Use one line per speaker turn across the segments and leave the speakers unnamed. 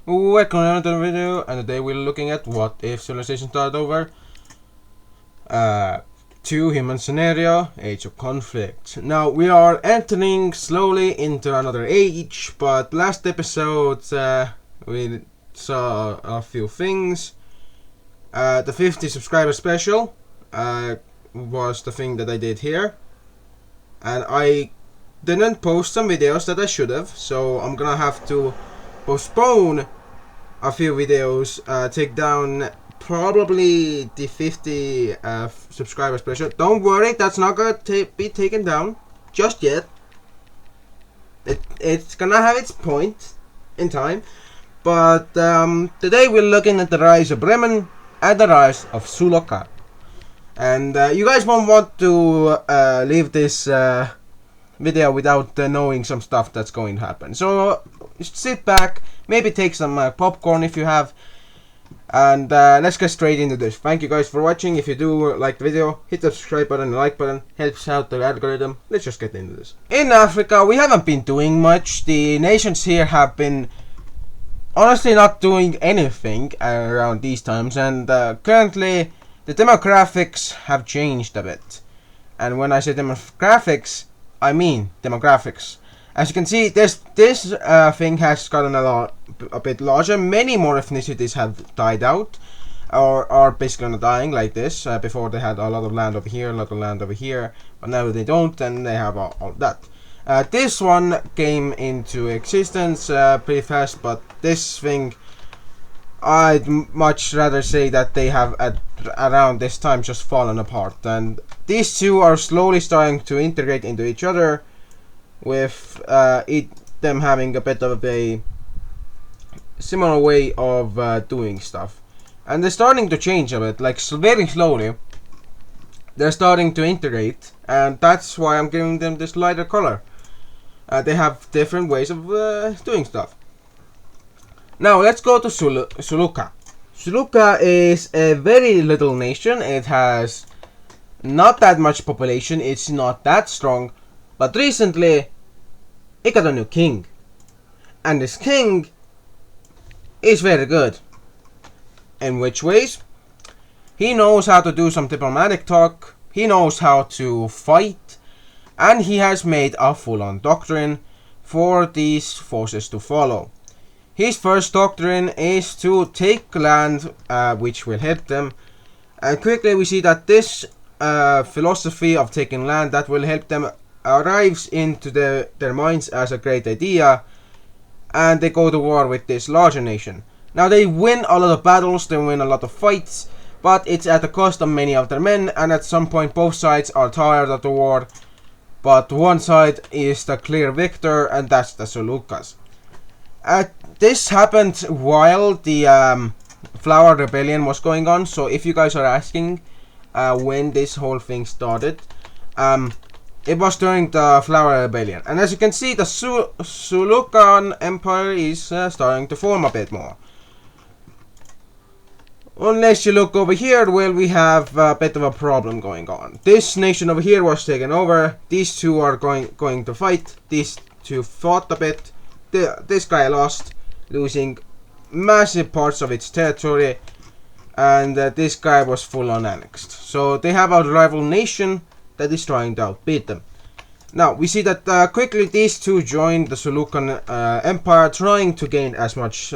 Welcome to another video, and today we're looking at what if civilization started over. 2 human scenario, Age of Conflict. Now we are entering slowly into another age, but last episode we saw a few things. The 50 subscriber special was the thing that I did here, and I didn't post some videos that I should have, so I'm gonna have to postpone a few videos, take down probably the 50 subscriber special. Don't worry, that's not gonna be taken down just yet. It's gonna have its point in time, but today we're looking at the rise of Bremen and the rise of Suluca. And you guys won't want to leave this video without knowing some stuff that's going to happen. So sit back, maybe take some popcorn if you have, and let's get straight into this. Thank you guys for watching. If you do like the video, hit the subscribe button and the like button, helps out the algorithm. Let's just get into this. In Africa, we haven't been doing much. The nations here have been honestly not doing anything around these times, and currently the demographics have changed a bit. And when I say demographics, I mean demographics. As you can see, this thing has gotten a bit larger. Many more ethnicities have died out, or are basically not dying like this. Before they had a lot of land over here, a lot of land over here, but now they don't, and they have all of that. This one came into existence pretty fast, but this thing, I'd much rather say that they have around this time just fallen apart, and these two are slowly starting to integrate into each other, with them having a bit of a similar way of doing stuff, and they're starting to change a bit, like very slowly. They're starting to integrate, and that's why I'm giving them this lighter color. They have different ways of doing stuff. Now let's go to Suluca. Suluca is a very little nation. It has not that much population. It's not that strong, but recently it got a new king, and this king is very good. In which ways? He knows how to do some diplomatic talk, he knows how to fight, and he has made a full-on doctrine for these forces to follow. His first doctrine is to take land, which will help them, and quickly we see that this philosophy of taking land that will help them arrives into their minds as a great idea, and they go to war with this larger nation. Now they win a lot of battles, they win a lot of fights, but it's at the cost of many of their men, and at some point both sides are tired of the war, but one side is the clear victor, and that's the Sulucas. This happened while the Flower Rebellion was going on, so if you guys are asking when this whole thing started, it was during the Flower Rebellion. And as you can see, the Sulucan Empire is starting to form a bit more. Unless you look over here, well, we have a bit of a problem going on. This nation over here was taken over. These two are going to fight. These two fought a bit. This guy lost, losing massive parts of its territory, and this guy was full on annexed. So they have a rival nation that is trying to outbeat them. Now we see that quickly these two joined the Sulucan Empire, trying to gain as much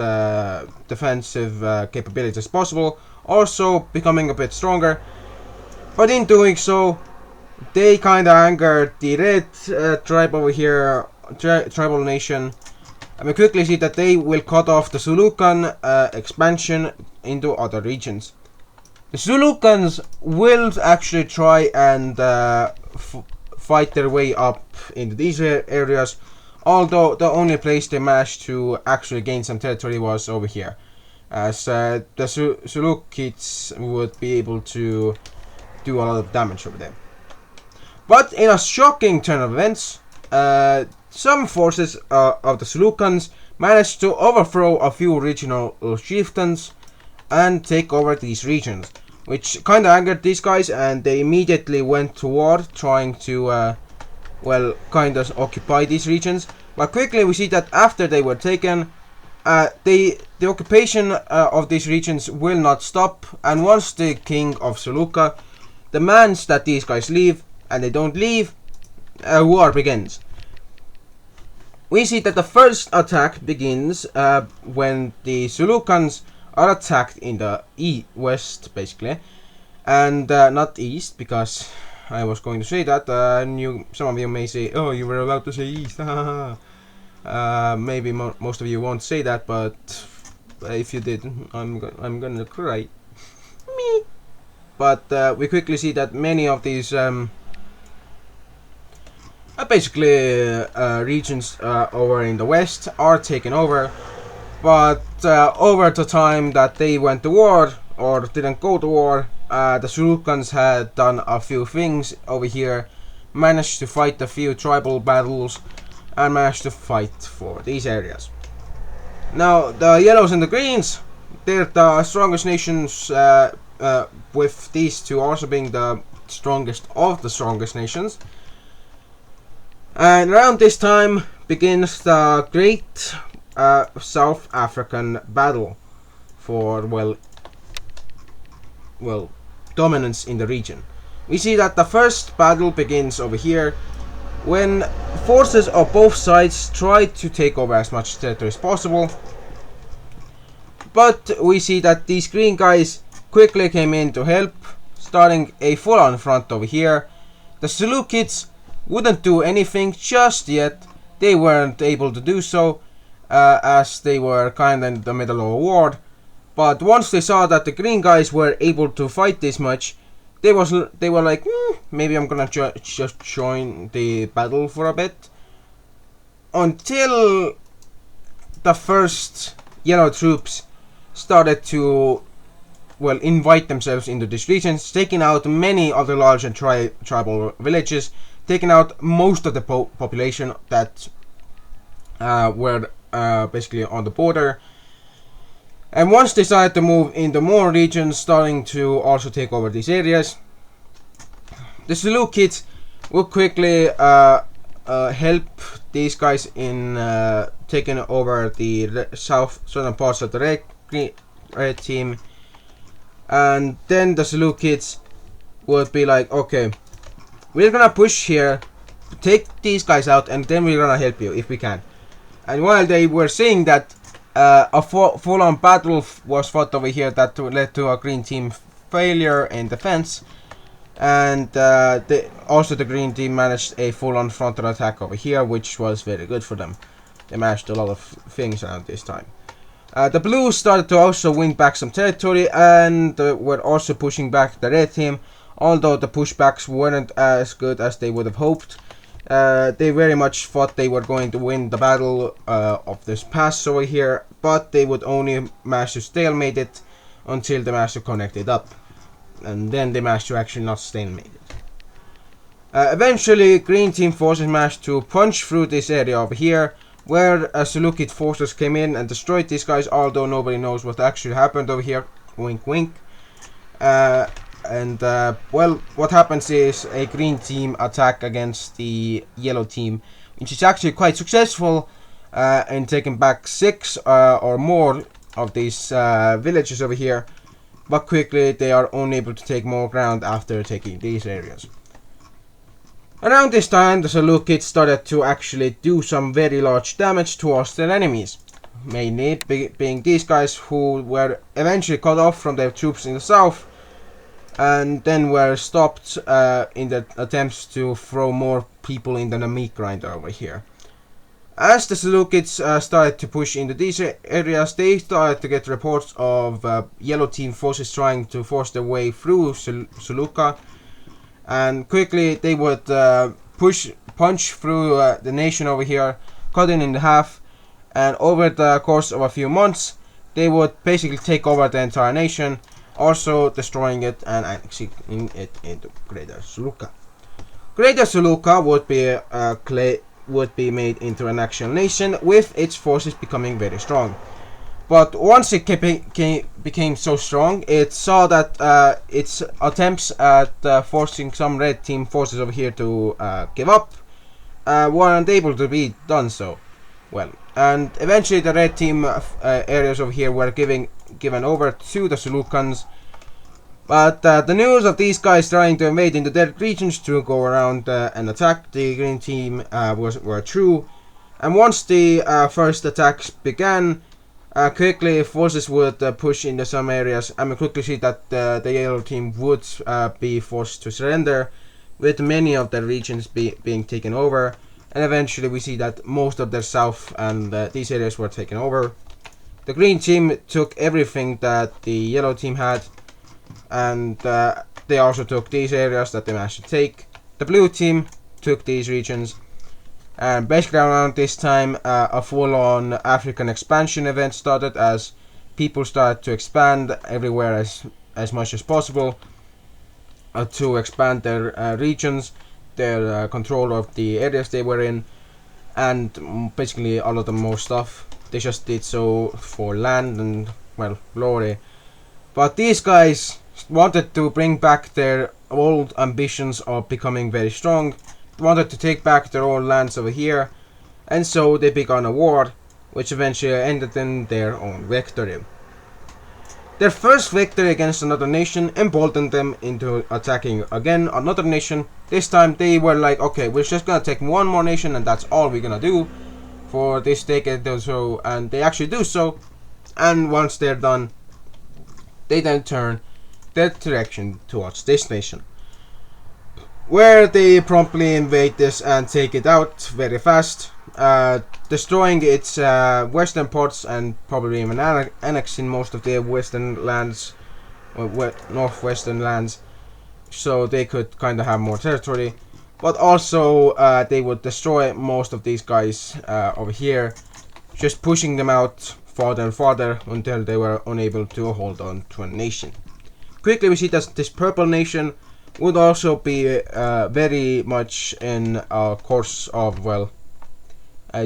defensive capabilities as possible, also becoming a bit stronger. But in doing so, they kind of angered the red tribe over here, tribal nation. And we quickly see that they will cut off the Sulucan expansion into other regions. The Sulucans will actually try and fight their way up into these areas, although the only place they managed to actually gain some territory was over here, as the Sulukids would be able to do a lot of damage over there. But in a shocking turn of events, some forces of the Sulucans managed to overthrow a few regional chieftains and take over these regions, which kind of angered these guys, and they immediately went to war, trying to well, kind of occupy these regions. But quickly we see that after they were taken, they the occupation of these regions will not stop, and once the king of Suluca demands that these guys leave, and they don't leave, war begins. We see that the first attack begins when the Sulucans are attacked in the west, basically, and not east, because I was going to say that, and some of you may say, oh, you were allowed to say east. Maybe most of you won't say that, but if you did, I'm gonna cry. Me. But we quickly see that many of these basically regions over in the west are taken over, but over the time that they went to war or didn't go to war, the Sulucans had done a few things over here, managed to fight a few tribal battles, and managed to fight for these areas. Now, the yellows and the greens, they're the strongest nations, with these two also being the strongest of the strongest nations. And around this time begins the great South African battle for, well, dominance in the region. We see that the first battle begins over here, when forces of both sides try to take over as much territory as possible. But we see that these green guys quickly came in to help, starting a full-on front over here. The Seleucids wouldn't do anything just yet. They weren't able to do so, as they were kinda in the middle of a war. But once they saw that the green guys were able to fight this much, they were like, maybe I'm gonna just join the battle for a bit. Until the first yellow troops started to, well, invite themselves into these regions, taking out many other large and tribal villages, taking out most of the population that were basically on the border. And once they started to move into more regions, starting to also take over these areas, the Seleucids will quickly help these guys in taking over the southern parts of the red team. And then the Seleucids would be like, okay, we're gonna push here, take these guys out, and then we're gonna help you if we can. And while they were saying that, a full-on battle was fought over here that led to a green team failure in defense, and also the green team managed a full-on frontal attack over here, which was very good for them. They managed a lot of things around this time. The blues started to also win back some territory, and were also pushing back the red team, although the pushbacks weren't as good as they would have hoped. They very much thought they were going to win the battle of this pass over here, but they would only manage to stalemate it until they managed to connect it up. And then they managed to actually not stalemate it. Eventually, green team forces managed to punch through this area over here, where Seleucid forces came in and destroyed these guys, although nobody knows what actually happened over here. Wink wink. Well, what happens is a green team attack against the yellow team, which is actually quite successful in taking back 6 or more of these villages over here, but quickly they are unable to take more ground after taking these areas. Around this time, the Seleucids started to actually do some very large damage towards their enemies, mainly being these guys who were eventually cut off from their troops in the south, and then were stopped in the attempts to throw more people in the meat grinder over here. As the Seleucids started to push into these areas, they started to get reports of yellow team forces trying to force their way through Suluca, and quickly they would punch through the nation over here, cut it in half, and over the course of a few months they would basically take over the entire nation, also destroying it and annexing it into Greater Suluca. Greater Suluca would be made into an actual nation, with its forces becoming very strong. But once it became so strong, it saw that its attempts at forcing some red team forces over here to give up weren't able to be done so. well, and eventually the red team areas over here were given over to the Selukans. But the news of these guys trying to invade into their regions to go around and attack the green team were true. And once the first attacks began, quickly forces would push into some areas, and we quickly see that the yellow team would be forced to surrender, with many of their regions being taken over. And eventually we see that most of their south and these areas were taken over. The green team took everything that the yellow team had, and they also took these areas that they managed to take. The blue team took these regions, and basically around this time a full-on African expansion event started, as people started to expand everywhere as much as possible to expand their regions, their control of the areas they were in, and basically all of the more stuff. They just did so for land and, well, glory. But these guys wanted to bring back their old ambitions of becoming very strong, wanted to take back their own lands over here, and so they began a war, which eventually ended in their own victory. Their first victory against another nation emboldened them into attacking again another nation. This time they were like, okay, we're just gonna take one more nation and that's all we're gonna do for this decade or so, and they actually do so. And once they're done, they then turn their direction towards this nation, where they promptly invade this and take it out very fast, destroying its western ports and probably even annexing most of their western lands, or northwestern lands, so they could kind of have more territory. But also they would destroy most of these guys over here, just pushing them out farther and farther until they were unable to hold on to a nation. Quickly we see that this purple nation would also be very much in a course of, well,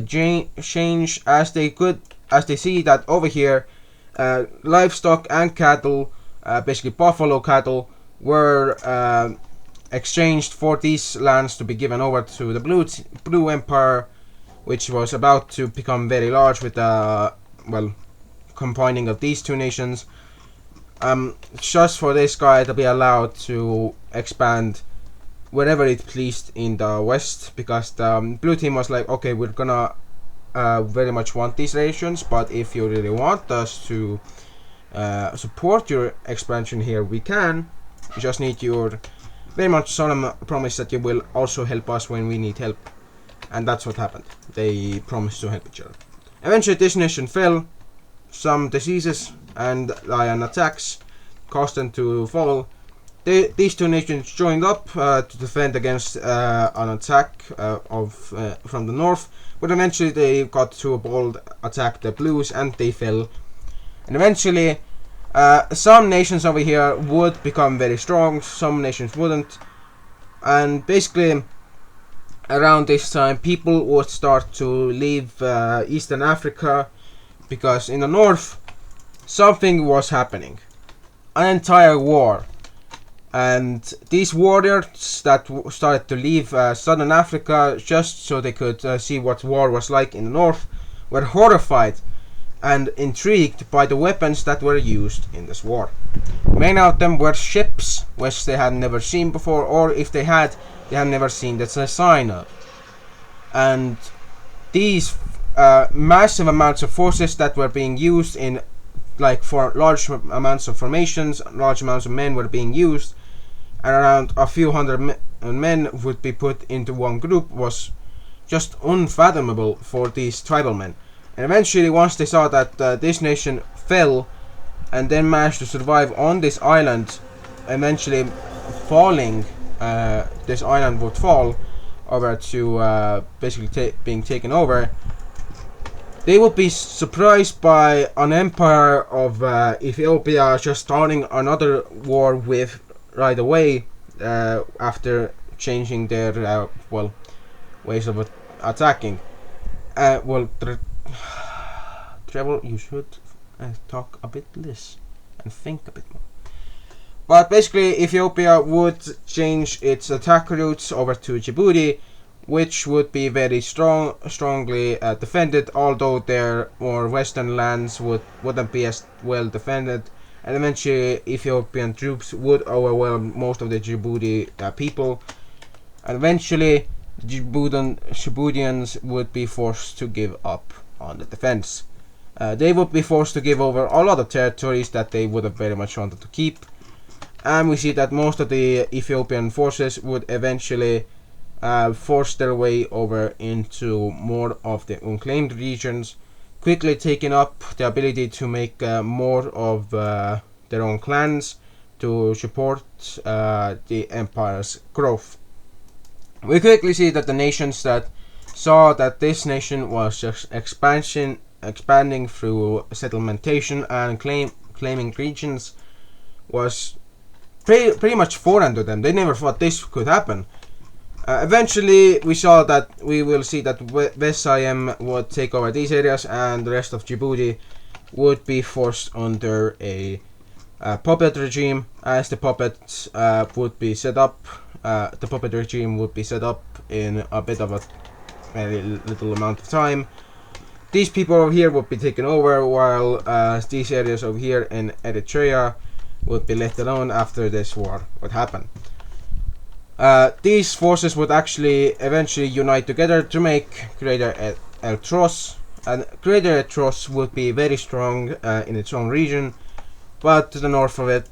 change, as they see that over here livestock and cattle, basically buffalo cattle, were exchanged for these lands to be given over to the blue empire, which was about to become very large with the, well, combining of these two nations. Just for this guy to be allowed to expand wherever it pleased in the west, because the blue team was like, okay, we're gonna very much want these regions, but if you really want us to support your expansion here, we can. We just need your very much solemn promise that you will also help us when we need help. And that's what happened. They promised to help each other. Eventually this nation fell. Some diseases and lion attacks caused them to fall. These two nations joined up to defend against an attack from the north, but eventually they got to a bold attack the blues and they fell. And eventually some nations over here would become very strong, some nations wouldn't, and basically around this time people would start to leave Eastern Africa, because in the north something was happening, an entire war. And these warriors that started to leave southern Africa just so they could see what war was like in the north were horrified and intrigued by the weapons that were used in this war. Many of them were ships which they had never seen before, or if they had never seen the design of. And these massive amounts of forces that were being used in, like, for large amounts of formations, large amounts of men were being used, and around a few hundred men would be put into one group, was just unfathomable for these tribal men. And eventually, once they saw that this nation fell and then managed to survive on this island, eventually falling, this island would fall over to basically being taken over, they would be surprised by an empire of Ethiopia just starting another war with right away, after changing their well, ways of attacking. Well, Trevor, you should talk a bit less and think a bit more. But basically, Ethiopia would change its attack routes over to Djibouti, which would be very strongly defended, although their more western lands wouldn't be as well defended, and eventually Ethiopian troops would overwhelm most of the Djibouti people, and eventually Djiboutians would be forced to give up on the defense. They would be forced to give over a lot of territories that they would have very much wanted to keep, and we see that most of the Ethiopian forces would eventually force their way over into more of the unclaimed regions, quickly taking up the ability to make more of their own clans to support the empire's growth. We quickly see that the nations that saw that this nation was just expanding through settlementation and claiming regions was pretty much foreign to them. They never thought this could happen. Eventually, we will see that West Siam would take over these areas, and the rest of Djibouti would be forced under a puppet regime, as the puppets would be set up. The puppet regime would be set up in a bit of a very little amount of time. These people over here would be taken over, while these areas over here in Eritrea would be left alone after this war would happen. These forces would actually eventually unite together to make Greater Ertros, and Greater Ertros would be very strong in its own region, but to the north of it,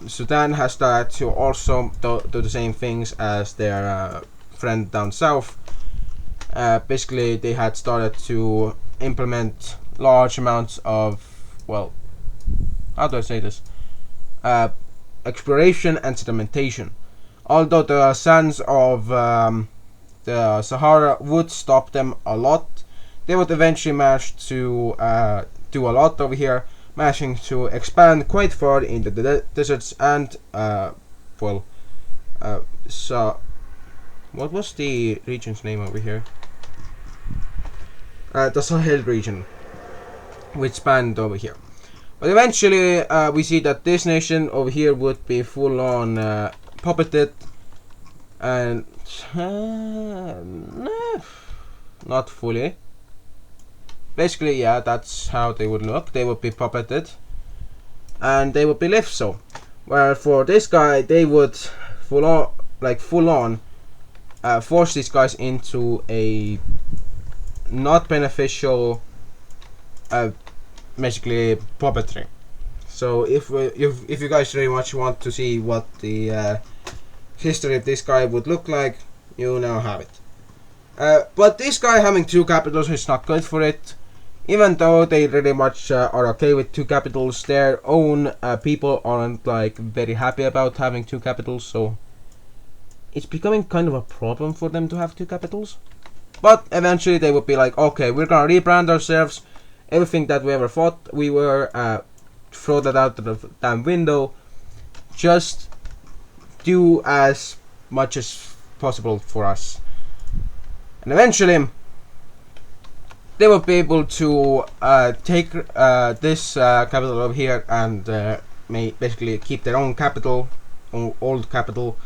Sudan has started to also do the same things as their friend down south. Basically, they had started to implement large amounts of, well, how do I say this? Exploration and sedimentation. Although the sands of the Sahara would stop them a lot, they would eventually manage to do a lot over here, managing to expand quite far into the deserts and, so, what was the region's name over here? The Sahel region, which spanned over here. But eventually, we see that this nation over here would be full on puppeted, and not fully. Basically, yeah, that's how they would look. They would be puppeted, and they would be left so. Where for this guy, they would full on force these guys into a not beneficial, basically puppetry. So if you guys very much want to see what the history of this guy would look like, you now have it. But this guy having two capitals is not good for it. Even though they really much are okay with two capitals, their own people aren't like very happy about having two capitals, so it's becoming kind of a problem for them to have two capitals. But eventually they would be like, okay, we're gonna rebrand ourselves. Everything that we ever thought we were, throw that out the damn window. Just do as much as possible for us. And eventually they will be able to take this capital over here and may basically keep their own capital, old capital.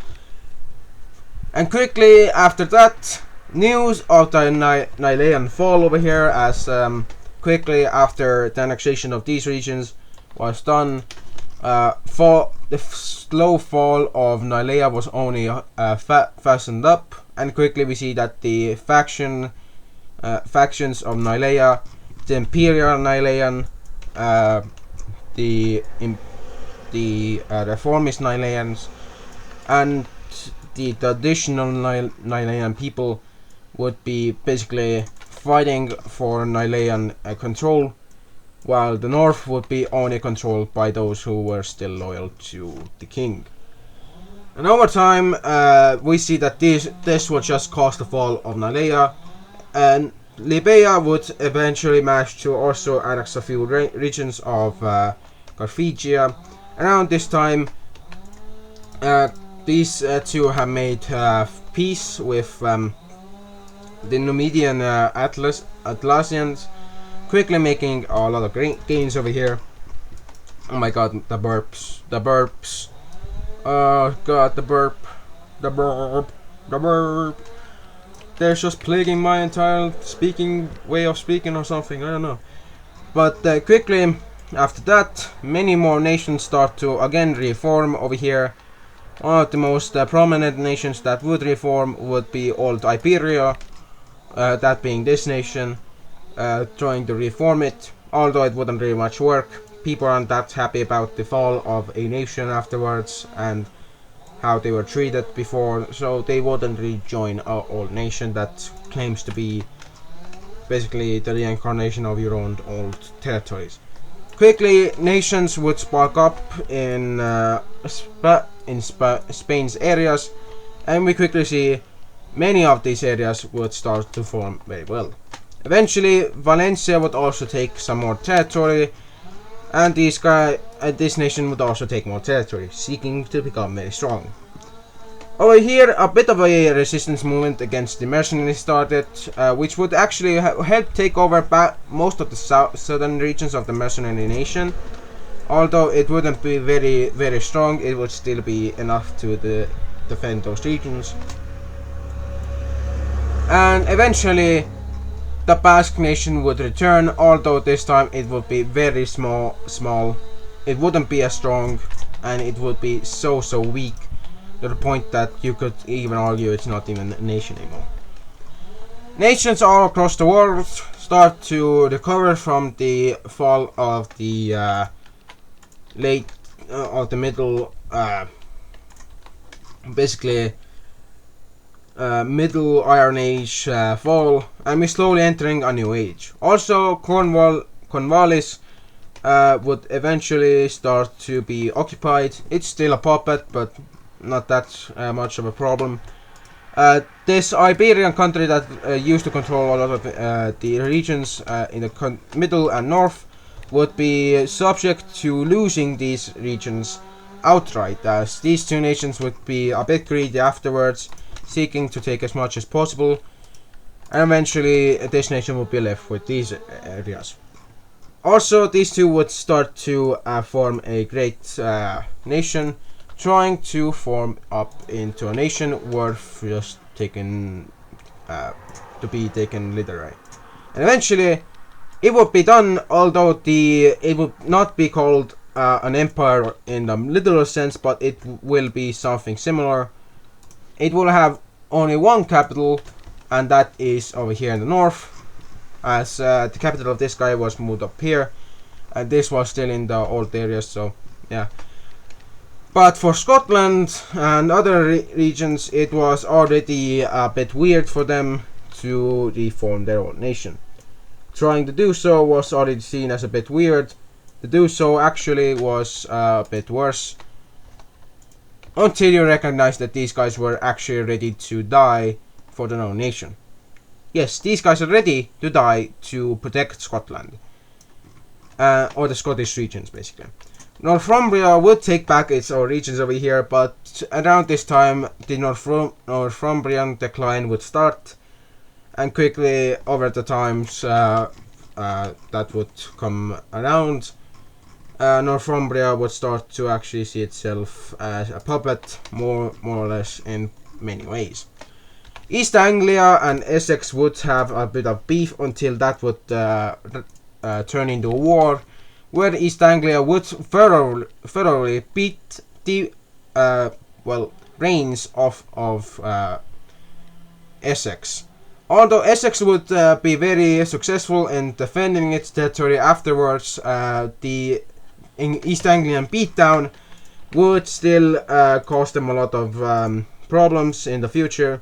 And quickly after that, news of the Nilaean fall over here, as quickly after the annexation of these regions was done, the slow fall of Nilea was only fastened up, and quickly we see that the factions of Nilea, the Imperial Nilaean, the Reformist Nilaeans, and the traditional Nilaean people would be basically fighting for Nilaean control, while the north would be only controlled by those who were still loyal to the king. And over time, we see that this would just cause the fall of Nilea, and Libya would eventually manage to also annex a few regions of Carthage. Around this time, these two have made peace with the Numidian Atlassians, quickly making a lot of gains over here. Oh my god, the burps. Oh god, the burp. they're just plaguing my entire way of speaking or something, I don't know. But quickly after that, many more nations start to again reform over here. One of the most prominent nations that would reform would be Old Iberia, that being this nation, trying to reform it, although it wouldn't really much work. People aren't that happy about the fall of a nation afterwards and how they were treated before, so they wouldn't really join our old nation that claims to be basically the reincarnation of your own old territories. Quickly, nations would spark up in Spain's areas, and we quickly see many of these areas would start to form very well. Eventually, Valencia would also take some more territory, and this nation would also take more territory, seeking to become very strong. Over here, a bit of a resistance movement against the mercenaries started, which would actually help take over most of the southern regions of the mercenary nation. Although it wouldn't be very strong, it would still be enough to defend those regions. And eventually, the Basque nation would return, although this time it would be very small. It wouldn't be as strong, and it would be so weak, to the point that you could even argue it's not even a nation anymore. Nations all across the world start to recover from the fall of the middle Iron Age fall, and we're slowly entering a new age. Also, Cornwallis would eventually start to be occupied. It's still a puppet, but not that much of a problem. This Iberian country that used to control a lot of the regions in the middle and north would be subject to losing these regions outright, as these two nations would be a bit greedy afterwards, seeking to take as much as possible, and eventually this nation would be left with these areas. Also, these two would start to form a great nation, trying to form up into a nation worth just taken to be taken literally. And eventually, it would be done, although it would not be called an empire in the literal sense, but it will be something similar. It will have only one capital, and that is over here in the north, as the capital of this guy was moved up here, and this was still in the old areas, so yeah. But for Scotland and other regions, it was already a bit weird for them to reform their own nation. Trying to do so was already seen as a bit weird. To do so actually was a bit worse, until you recognize that these guys were actually ready to die for their own nation. Yes, these guys are ready to die to protect Scotland, or the Scottish regions basically. Northumbria would take back its own regions over here, but around this time the Northumbrian decline would start, and quickly over the times that would come around, Northumbria would start to actually see itself as a puppet, more or less in many ways. East Anglia and Essex would have a bit of beef until that would turn into a war, where East Anglia would thoroughly beat the reigns of Essex. Although Essex would be very successful in defending its territory afterwards, the East Anglian beatdown would still cause them a lot of problems in the future.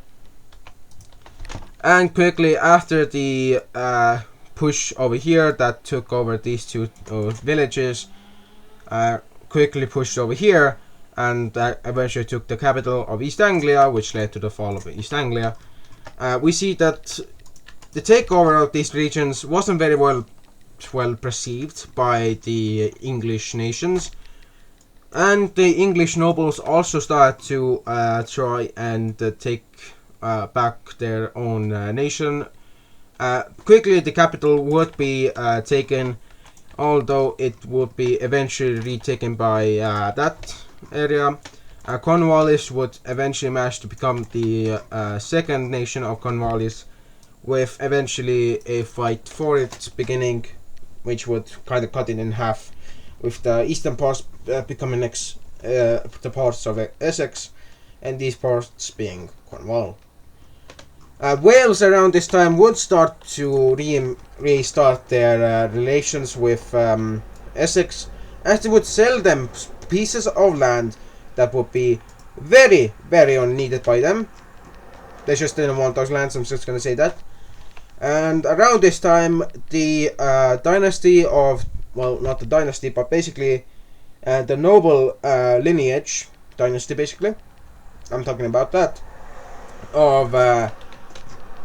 And quickly after the push over here that took over these two villages, quickly pushed over here, and eventually took the capital of East Anglia, which led to the fall of East Anglia. We see that the takeover of these regions wasn't very well perceived by the English nations, and the English nobles also started to try and take back their own nation. Quickly the capital would be taken, although it would be eventually retaken by that area, Cornwallis would eventually manage to become the second nation of Cornwallis, with eventually a fight for its beginning, which would kind of cut it in half, with the eastern parts becoming the parts of Essex, and these parts being Cornwall. Wales around this time would start to restart their relations with Essex, as they would sell them pieces of land that would be very, very unneeded by them. They just didn't want those lands, I'm just gonna say that. And around this time, the dynasty of, well, not the dynasty, but basically the noble lineage dynasty, basically, I'm talking about that, of the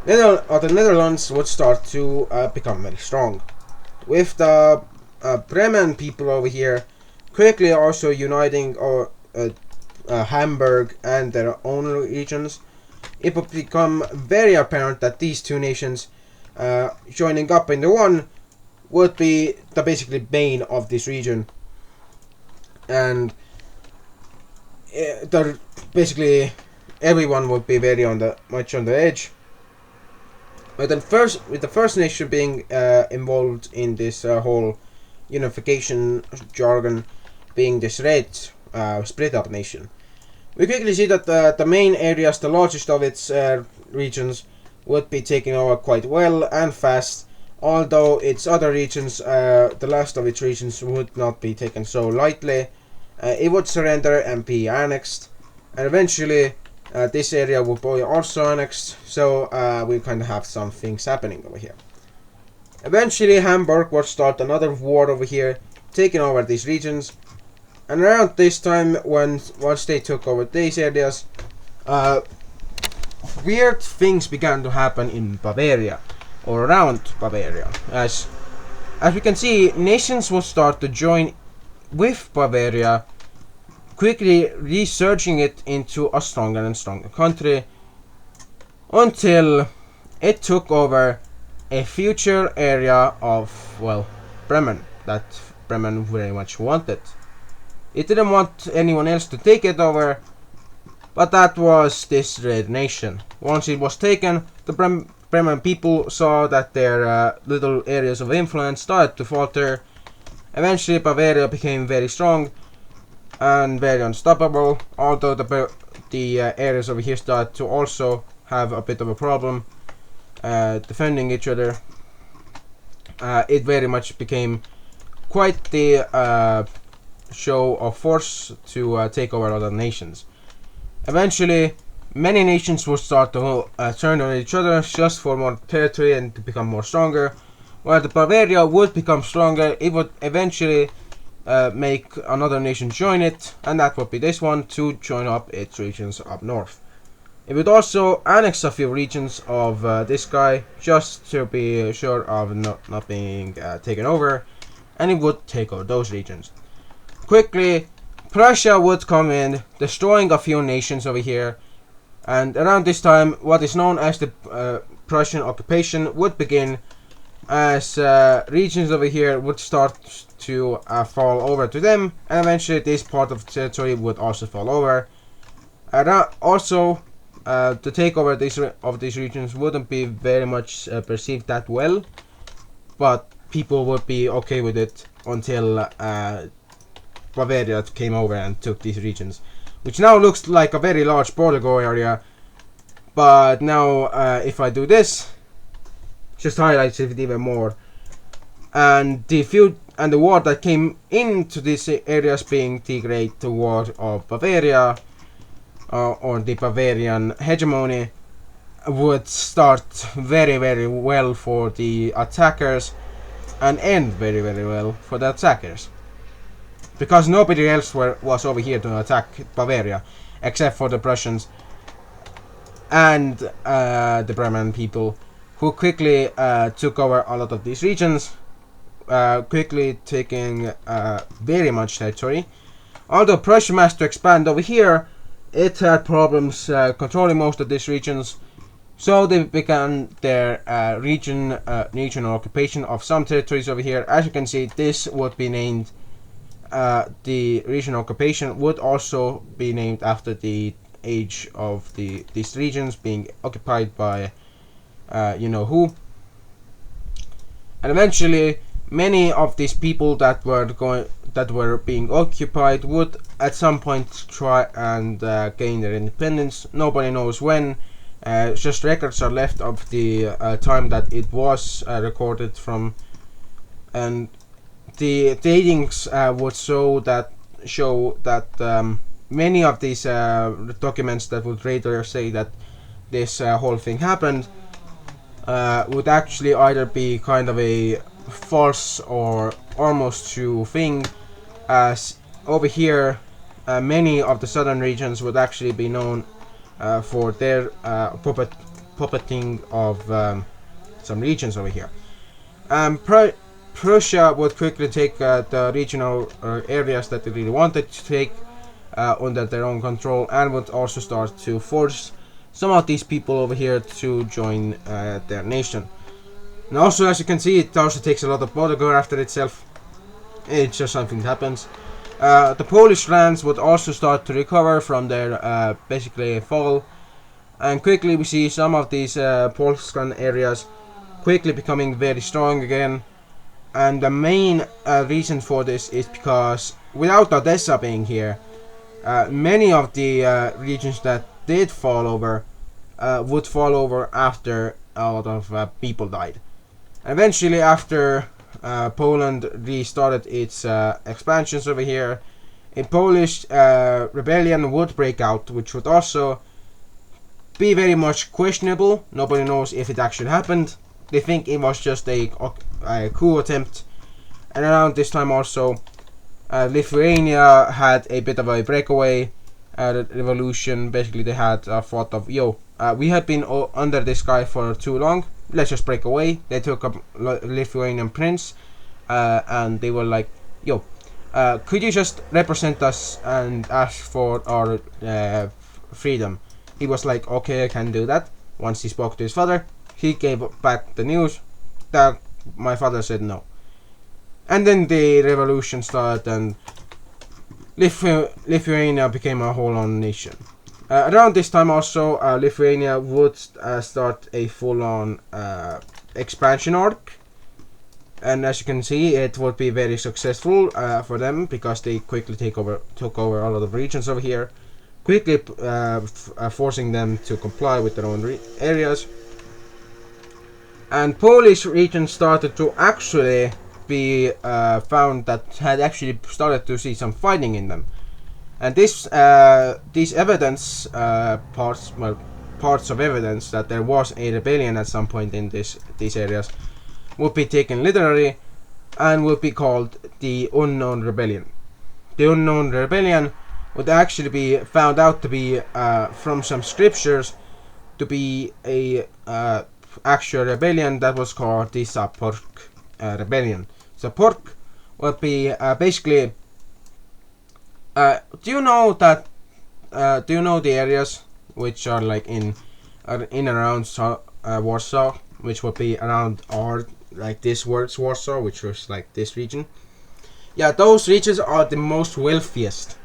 Netherlands would start to become very strong, with the Bremen people over here quickly also uniting Hamburg and their own regions. It would become very apparent that these two nations joining up into one would be the basically bane of this region, and basically everyone would be very much on the edge. But then with the first nation being involved in this whole unification jargon, being this red split up nation, we quickly see that the main areas, the largest of its regions, would be taken over quite well and fast, although its other regions, the last of its regions, would not be taken so lightly. It would surrender and be annexed, and eventually this area would be also annexed, so we kind of have some things happening over here. Eventually Hamburg would start another war over here, taking over these regions, and around this time, once they took over these areas, weird things began to happen in Bavaria, or around Bavaria. As we can see, nations will start to join with Bavaria, quickly researching it into a stronger and stronger country, until it took over a future area of, well, Bremen, that Bremen very much wanted. It didn't want anyone else to take it over, but that was this red nation. Once it was taken, the Bremen people saw that their little areas of influence started to falter. Eventually Bavaria became very strong and very unstoppable, although the areas over here started to also have a bit of a problem defending each other. It very much became quite the show of force to take over other nations. Eventually, many nations would start to turn on each other just for more territory and to become more stronger. While the Bavaria would become stronger, it would eventually make another nation join it, and that would be this one, to join up its regions up north. It would also annex a few regions of this guy, just to be sure of not being taken over, and it would take over those regions. Quickly, Prussia would come in, destroying a few nations over here, and around this time, what is known as the Prussian occupation would begin, as regions over here would start to fall over to them, and eventually this part of the territory would also fall over. Also, the takeover of these regions wouldn't be very much perceived that well, but people would be okay with it until Bavaria came over and took these regions, which now looks like a very large border area. But now, if I do this, just highlights it even more. And the feud and the war that came into these areas, being the Great War of Bavaria, or the Bavarian hegemony, would start very, very well for the attackers and end very, very well for the attackers, because nobody else was over here to attack Bavaria except for the Prussians and the Bremen people, who quickly took over a lot of these regions, quickly taking very much territory. Although Prussia managed to expand over here, it had problems controlling most of these regions, so they began their regional occupation of some territories over here. As you can see, this would be named the regional occupation would also be named after the age of these regions being occupied by you know who. And eventually, many of these people that were being occupied would at some point try and gain their independence. Nobody knows when. Just records are left of the time that it was recorded from, and the datings would show that many of these documents that would later say that this whole thing happened would actually either be kind of a false or almost true thing, as over here many of the southern regions would actually be known for their puppeting of some regions over here. Prussia would quickly take the regional areas that they really wanted to take under their own control, and would also start to force some of these people over here to join their nation. And also, as you can see, it also takes a lot of blood to go after itself. It's just something that happens. The Polish lands would also start to recover from their basically fall, and quickly we see some of these Polskan areas quickly becoming very strong again. And the main reason for this is because without Odessa being here, many of the regions that did fall over would fall over after a lot of people died. And eventually, after Poland restarted its expansions over here, a Polish rebellion would break out, which would also be very much questionable. Nobody knows if it actually happened. They think it was just a coup attempt. And around this time also, Lithuania had a bit of a breakaway revolution. Basically, they had thought of, we have been under this guy for too long, let's just break away. They took a Lithuanian prince, and they were like, could you just represent us and ask for our freedom? He was like, okay, I can do that. Once he spoke to his father, he gave back the news that my father said no. And then the revolution started, and Lithuania became a whole own nation. Around this time also, Lithuania would start a full-on expansion arc. And as you can see, it would be very successful for them, because they quickly took over a lot of regions over here, quickly forcing them to comply with their own areas. And Polish regions started to actually be found that had actually started to see some fighting in them. And these evidence parts of evidence that there was a rebellion at some point in these areas would be taken literally and would be called the Unknown Rebellion. The Unknown Rebellion would actually be found out to be from some scriptures to be a actual rebellion that was called the Zapork Rebellion. Zapork would be basically. Do you know the areas which are like in and around Warsaw, which would be around like this word's Warsaw, which was like this region? Yeah, those regions are the most wealthiest.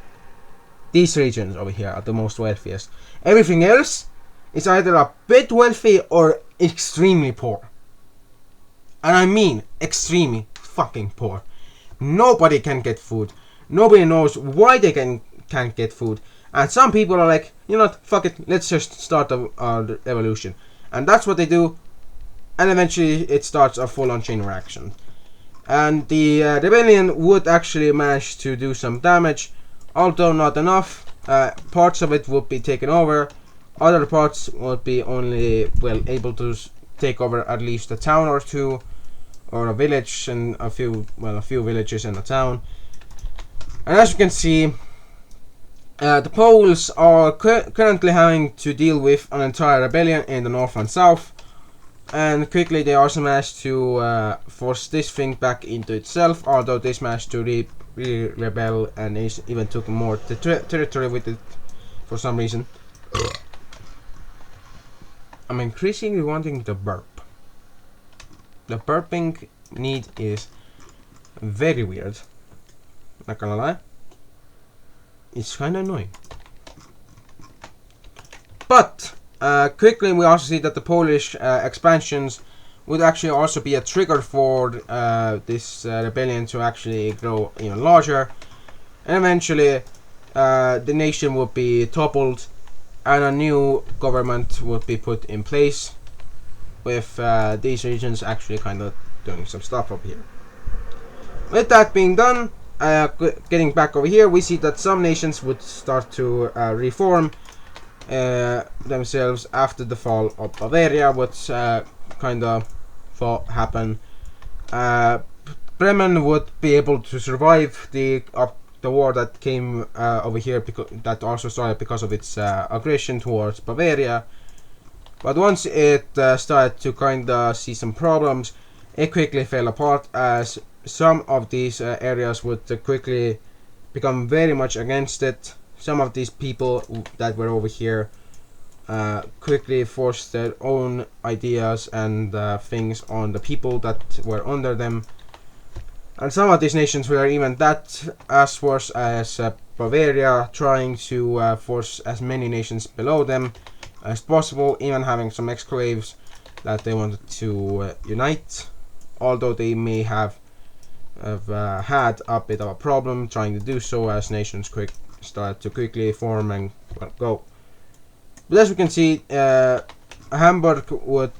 These regions over here are the most wealthiest. Everything else is either a bit wealthy or extremely poor. And I mean extremely fucking poor. Nobody can get food. Nobody knows why they can't get food. And some people are like, fuck it, let's just start a revolution. And that's what they do. And eventually it starts a full-on chain reaction. And the rebellion would actually manage to do some damage, although not enough. Parts of it would be taken over. Other parts would be only, able to take over at least a town or two, or a village, and a few villages and a town. And as you can see, the Poles are currently having to deal with an entire rebellion in the north and south, and quickly they also managed to force this thing back into itself, although they managed to rebel and even took more territory with it for some reason. I'm increasingly wanting to burp. The burping need is very weird. not gonna lie. It's kinda annoying. But quickly we also see that the Polish expansions would actually also be a trigger for this rebellion to actually grow even larger, and eventually the nation would be toppled and a new government would be put in place, with these regions actually kind of doing some stuff over here. With that being done, getting back over here, we see that some nations would start to reform themselves after the fall of Bavaria, which kind of happen. Bremen would be able to survive the war that came over here, because that also started because of its aggression towards Bavaria. But once it started to kind of see some problems, it quickly fell apart, as some of these areas would quickly become very much against it. Some of these people that were over here quickly forced their own ideas and things on the people that were under them. And some of these nations were even that as worse as Bavaria, trying to force as many nations below them as possible, even having some exclaves that they wanted to unite, although they may have had a bit of a problem trying to do so, as nations start to quickly form and go. But as we can see, Hamburg would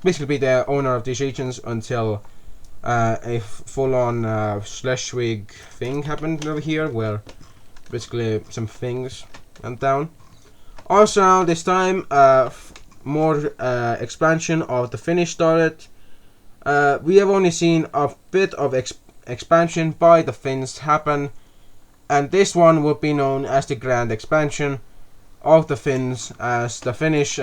basically be the owner of these regions until a full-on Schleswig thing happened over here, where basically some things went down. Also around this time, more expansion of the Finnish started. We have only seen a bit of expansion by the Finns happen, and this one would be known as the Grand Expansion of the Finns, as the Finnish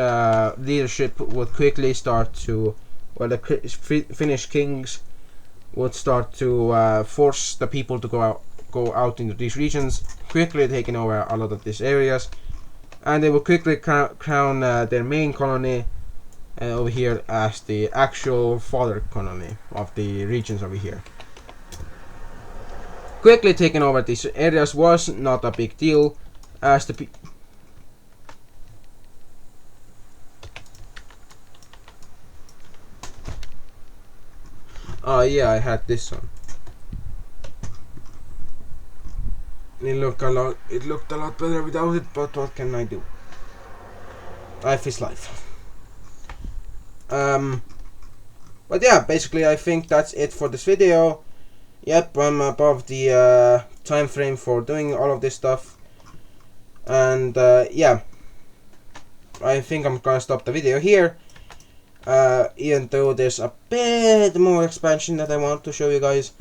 leadership would quickly start to, well, the Finnish kings would start to force the people to go out into these regions, quickly taking over a lot of these areas, and they would quickly crown their main colony over here as the actual father colony of the regions over here. Quickly taking over these areas was not a big deal, as the oh yeah, I had this on. It looked a lot better without it, but what can I do? Life is life. But yeah, basically I think that's it for this video. Yep, I'm above the time frame for doing all of this stuff, and yeah, I think I'm gonna stop the video here. Even though there's a bit more expansion that I want to show you guys.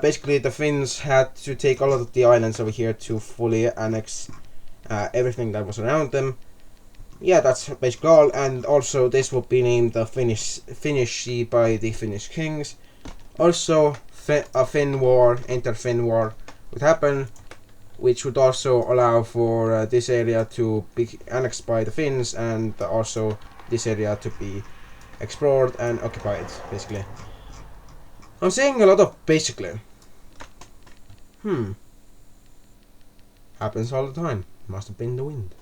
Basically, the Finns had to take all of the islands over here to fully annex everything that was around them. Yeah, that's basically all, and also this would be named the Finnish Sea by the Finnish kings. Also, a inter-Finn war would happen, which would also allow for this area to be annexed by the Finns, and also this area to be explored and occupied, basically. I'm saying a lot of basically. Happens all the time. Must have been the wind.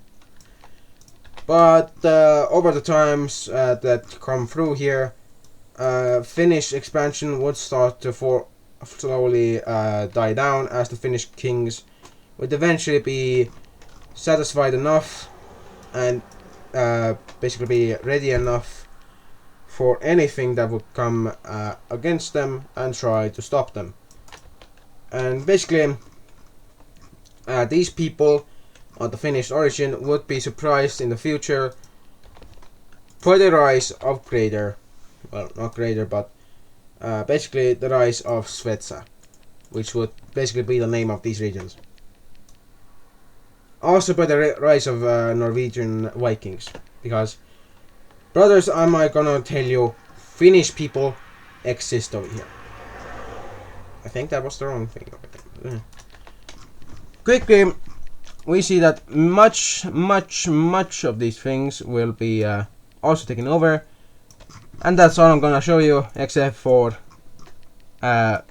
But over the times that come through here, Finnish expansion would start to slowly die down, as the Finnish kings would eventually be satisfied enough and basically be ready enough for anything that would come against them and try to stop them. And basically these people of the Finnish origin would be surprised in the future for the rise of not Greater, but basically the rise of Svetsa, which would basically be the name of these regions. Also by the rise of Norwegian Vikings, because brothers, am I gonna tell you, Finnish people exist over here. I think that was the wrong thing over there. Quickly, we see that much of these things will be also taken over, and that's all I'm gonna show you, except for the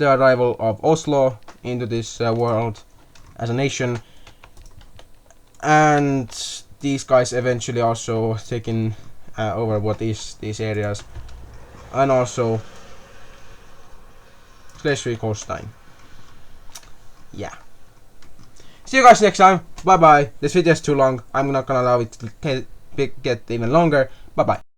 arrival of Oslo into this world as a nation, and these guys eventually also taking over what is these areas, and also Schleswig-Holstein. Yeah. See you guys next time. Bye bye. This video is too long. I'm not gonna allow it to get even longer. Bye bye.